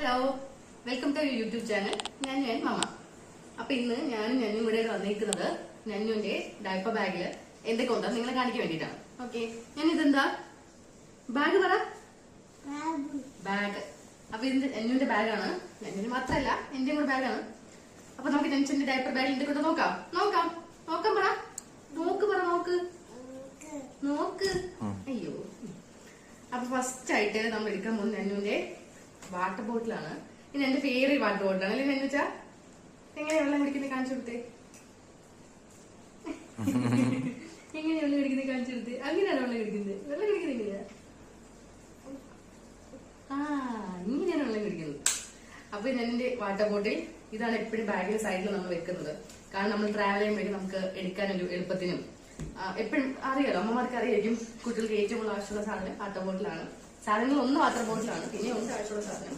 Hello, welcome to YouTube channel. ഞാൻ മമ. അപ്പൊ ഇന്ന് ഞാനും ഇവിടെ വന്നിരിക്കുന്നത് ഞന്നുവിന്റെ ഡയപ്പർ ബാഗില് എന്തൊക്കെ ഉണ്ടോ നിങ്ങളെ കാണിക്കാൻ വേണ്ടിട്ടാണ്. ഓക്കെ, ഞാൻ ഇതെന്താ ബാഗ് പറ. ബാഗ്. അപ്പൊ ഇത് ഞന്നുവിന്റെ ബാഗാണ്. ഞന്നുവിന് മാത്രല്ല എന്റെയും കൂടെ ബാഗാണ്. അപ്പൊ നമുക്ക് നെൻസിന്റെ ഡയപ്പർ ബാഗിൽ എന്തൊക്കെ നോക്കാം. നോക്കാം നോക്കാം പറ. നോക്ക്. അയ്യോ. അപ്പൊ ഫസ്റ്റ് ആയിട്ട് നമ്മൾ എടുക്കാൻ പോകുന്ന ഞന്നുവിന്റെ വാട്ടർ ബോട്ടിലാണ്. ഇത് എന്റെ ഫേവറേറ്റ് വാട്ടർ ബോട്ടിലാണ് അല്ലെ എന്ന് വെച്ചാ. എങ്ങനെ വെള്ളം കുടിക്കുന്നത് കാണിച്ചു കൊടുത്തേ. എങ്ങനെ വെള്ളം കുടിക്കുന്നത് കാണിച്ചു കൊടുത്തേ. അങ്ങനെയാണ് വെള്ളം കുടിക്കുന്നത്. വെള്ളം കുടിക്കുന്നത് എങ്ങനെയാ? ഇങ്ങനെയാണ് വെള്ളം കുടിക്കുന്നത്. അപ്പൊ എന്റെ വാട്ടർ ബോട്ടിൽ ഇതാണ് എപ്പോഴും ബാഗിന്റെ സൈഡിൽ നമ്മൾ വെക്കുന്നത്. കാരണം നമ്മൾ ട്രാവൽ ചെയ്യുമ്പോഴേക്കും നമുക്ക് എടുക്കാനൊരു എളുപ്പത്തിനും എപ്പോഴും അറിയാലോ, അമ്മമാർക്ക് അറിയായിരിക്കും കുട്ടികൾക്ക് ഏറ്റവും കൂടുതൽ ആവശ്യമുള്ള സാധനം വാട്ടർ ബോട്ടിലാണ്. സാധനങ്ങൾ ഒന്ന് വാട്ടർ ബോട്ടിലാണ്, പിന്നെ ഒന്ന് ആവശ്യമുള്ള സാധനം